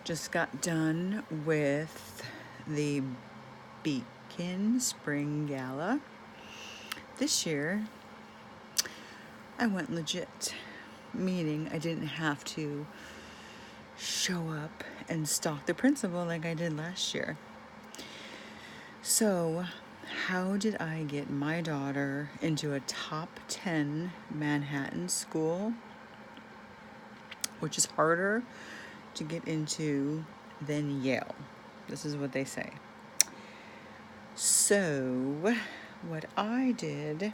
Just got done with the Beacon Spring Gala. This year, I went legit, meaning I didn't have to show up and stalk the principal like I did last year. So, how did I get my daughter into a top 10 Manhattan school, which is harder to get into than Yale? This is what they say. So, what I did,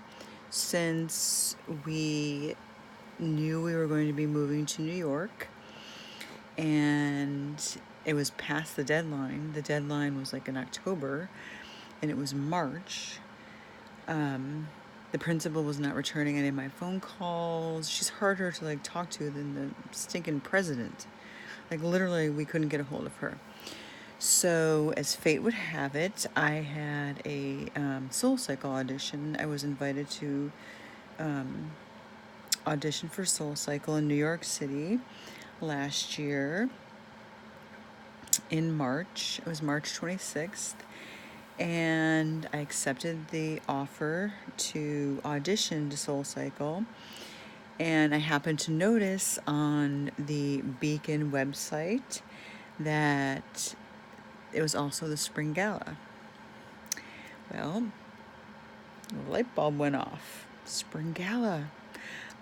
since we knew we were going to be moving to New York and it was past the deadline was like in October and it was March. The principal was not returning any of my phone calls. She's harder to talk to than the stinking president. Literally, we couldn't get a hold of her. So, as fate would have it, I had a Soul Cycle audition. I was invited to audition for Soul Cycle in New York City last year in March. It was March 26th. And I accepted the offer to audition to Soul Cycle. And I happened to notice on the Beacon website that it was also the Spring Gala. Well, the light bulb went off. Spring Gala.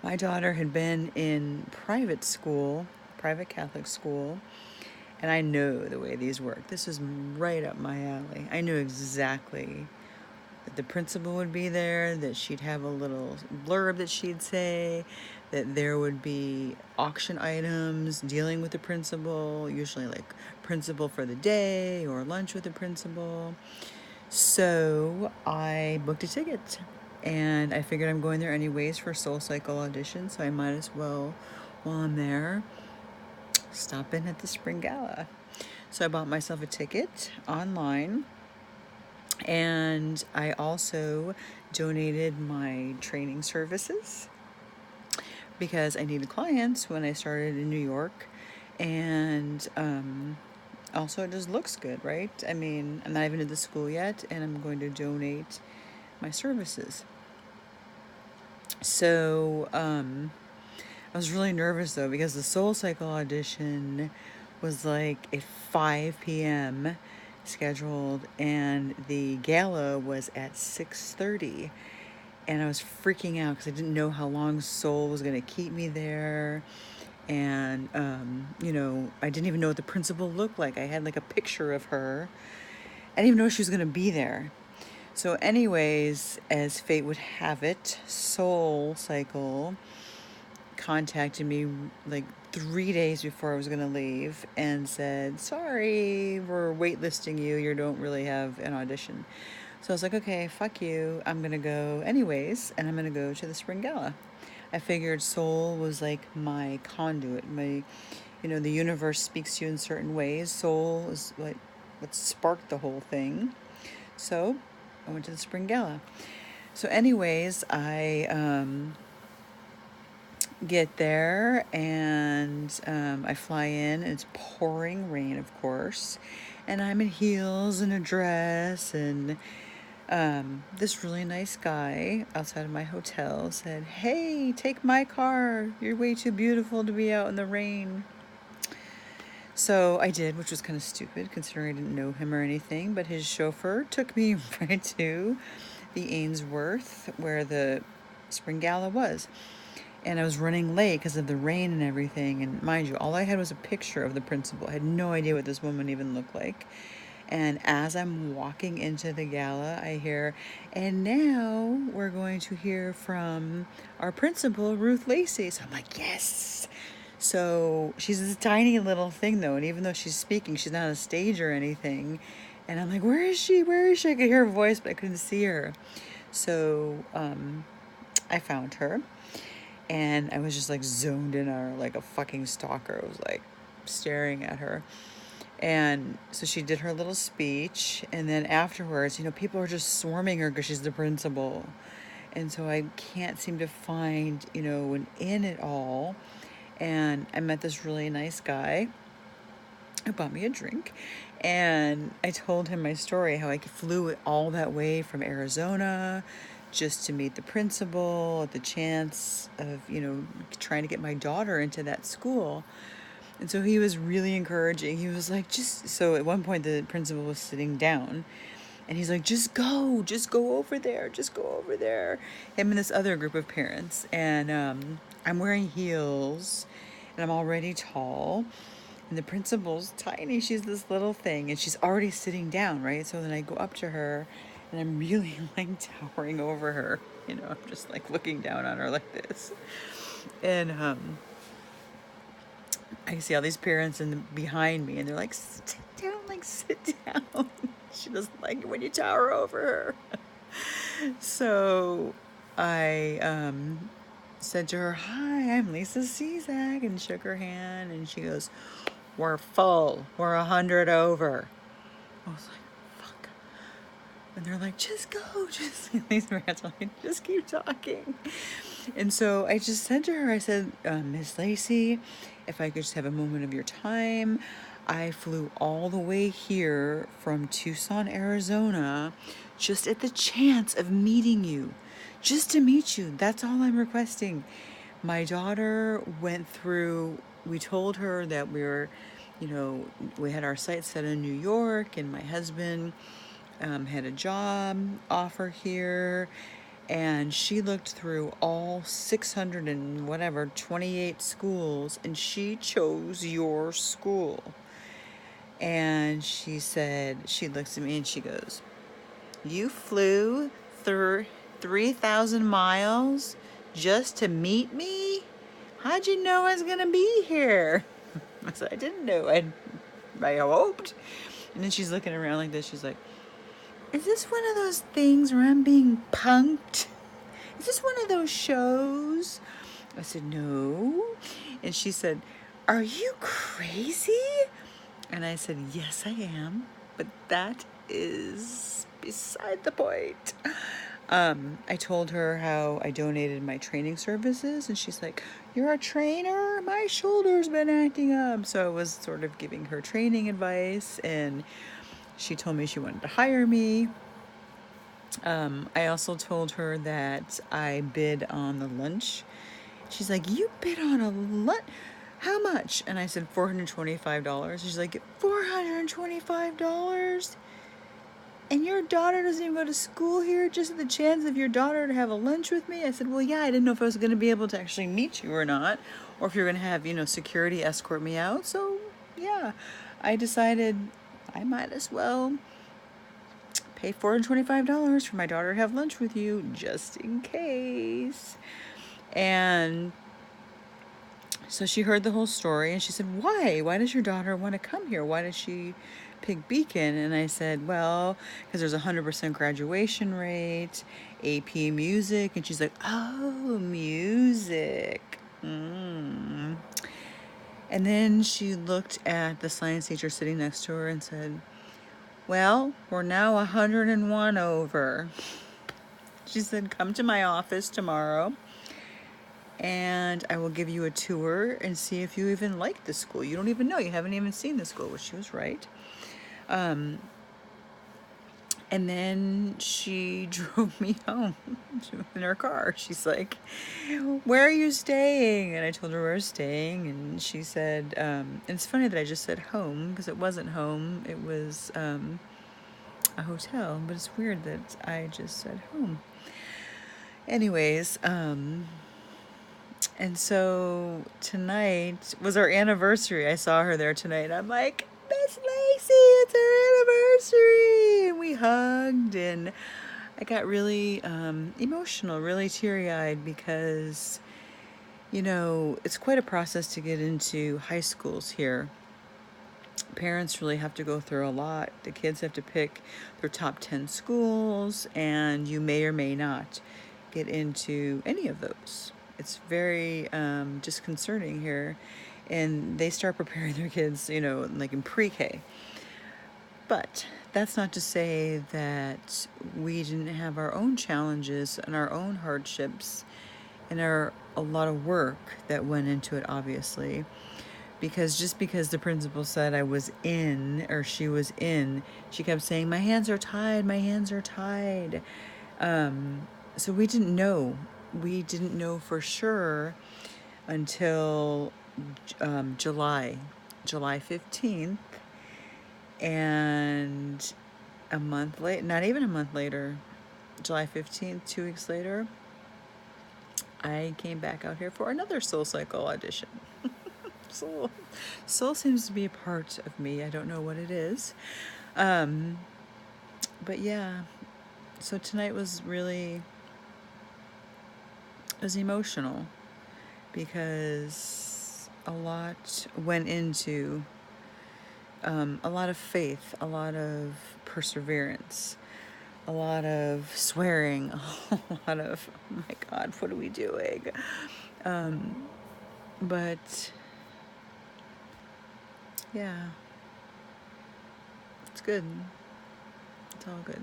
My daughter had been in private Catholic school, and I know the way these work. This is right up my alley. I knew exactly that the principal would be there, that she'd have a little blurb that she'd say, that there would be auction items dealing with the principal, usually principal for the day or lunch with the principal. So I booked a ticket and I figured I'm going there anyways for Soul Cycle audition, so I might as well, while I'm there, stop in at the Spring Gala. So I bought myself a ticket online. And I also donated my training services because I needed clients when I started in New York. And also, it just looks good, right? I mean, I'm not even at the school yet, and I'm going to donate my services. So I was really nervous, though, because the Soul Cycle audition was at 5 p.m. scheduled, and the gala was at 6:30, and I was freaking out because I didn't know how long Soul was going to keep me there, and I didn't even know what the principal looked like. I had a picture of her. I didn't even know she was going to be there. So anyways, as fate would have it, Soul Cycle contacted me 3 days before I was going to leave and said, sorry, we're waitlisting you. You don't really have an audition. So I was like, okay, fuck you. I'm going to go anyways, and I'm going to go to the Spring Gala. I figured Soul was my conduit. The universe speaks to you in certain ways. Soul is what sparked the whole thing. So I went to the Spring Gala. So anyways, I get there and I fly in, and it's pouring rain, of course, and I'm in heels and a dress, and this really nice guy outside of my hotel said, hey, take my car, you're way too beautiful to be out in the rain. So I did, which was kind of stupid considering I didn't know him or anything, but his chauffeur took me right to the Ainsworth where the Spring Gala was. And I was running late because of the rain and everything. And mind you, all I had was a picture of the principal. I had no idea what this woman even looked like. And as I'm walking into the gala, I hear, and now we're going to hear from our principal, Ruth Lacey. So I'm like, yes. So she's this tiny little thing, though. And even though she's speaking, she's not on a stage or anything. And I'm like, where is she? Where is she? I could hear her voice, but I couldn't see her. So I found her. And I was just zoned in on her like a fucking stalker. I was staring at her. And so she did her little speech. And then afterwards, people are just swarming her because she's the principal. And so I can't seem to find, an in it all. And I met this really nice guy. He bought me a drink, and I told him my story, how I flew all that way from Arizona just to meet the principal, the chance of, trying to get my daughter into that school. And so he was really encouraging. He was like, so at one point the principal was sitting down, and he's like, just go over there, just go over there. Him and this other group of parents. And I'm wearing heels, and I'm already tall. And the principal's tiny. She's this little thing, and she's already sitting down, right? So then I go up to her, and I'm really like towering over her. I'm just like looking down on her like this. And I see all these parents behind me, and they're like, sit down, like, sit down. She doesn't like it when you tower over her. So I said to her, hi, I'm Lisa Czak, and shook her hand, and she goes, we're full. We're 100 over. I was like, fuck. And they're like, just go. These parents are like, just keep talking. And so I just said to her, I said, Miss Lacey, if I could just have a moment of your time. I flew all the way here from Tucson, Arizona, just at the chance of meeting you. Just to meet you. That's all I'm requesting. My daughter went through, we told her that we had our sights set in New York, and my husband had a job offer here, and she looked through all 600 and whatever 28 schools, and she chose your school. And she said, she looks at me and she goes, you flew through 3,000 miles just to meet me? How'd you know I was gonna be here? I said, I didn't know. I hoped. And then she's looking around like this. She's like, is this one of those things where I'm being punked? Is this one of those shows? I said, no. And she said, are you crazy? And I said, yes, I am. But that is beside the point. I told her how I donated my training services, and she's like, you're a trainer? My shoulder's been acting up. So I was sort of giving her training advice, and she told me she wanted to hire me. I also told her that I bid on the lunch. She's like, you bid on a lunch? How much? And I said, $425. She's like, $425? And your daughter doesn't even go to school here, just the chance of your daughter to have a lunch with me? I said, well, yeah, I didn't know if I was going to be able to actually meet you or not, or if you're going to have, security escort me out. So, yeah, I decided I might as well pay $425 for my daughter to have lunch with you, just in case. And so she heard the whole story, and she said, why? Why does your daughter want to come here? Why does she pick Beacon? And I said, well, because there's 100% graduation rate, AP music. And she's like, oh, music. And then she looked at the science teacher sitting next to her and said, well, we're now 101 over. She said, come to my office tomorrow, and I will give you a tour and see if you even like the school. You don't even know. You haven't even seen the school, which she was right. And then she drove me home in her car. She's like, where are you staying? And I told her where I was staying, and she said, and it's funny that I just said home, because it wasn't home. It was a hotel, but it's weird that I just said home. Anyways, and so tonight was our anniversary. I saw her there tonight. I'm like, Miss Lacey, it's our anniversary. And we hugged, and I got really emotional, really teary-eyed, because, it's quite a process to get into high schools here. Parents really have to go through a lot. The kids have to pick their top 10 schools, and you may or may not get into any of those. It's very disconcerting here. And they start preparing their kids, like in pre-K. But that's not to say that we didn't have our own challenges and our own hardships and a lot of work that went into it, obviously. because just because the principal said I was in, or she was in, she kept saying, my hands are tied, my hands are tied. So we didn't know. We didn't know for sure until July 15th. And a month late, not even a month later, July 15th, 2 weeks later, I came back out here for another Soul Cycle audition. Soul seems to be a part of me. I don't know what it is. But yeah, so tonight was really, it was emotional because a lot went into a lot of faith, a lot of perseverance, a lot of swearing, a lot of, oh my God, what are we doing? But yeah, it's good. It's all good.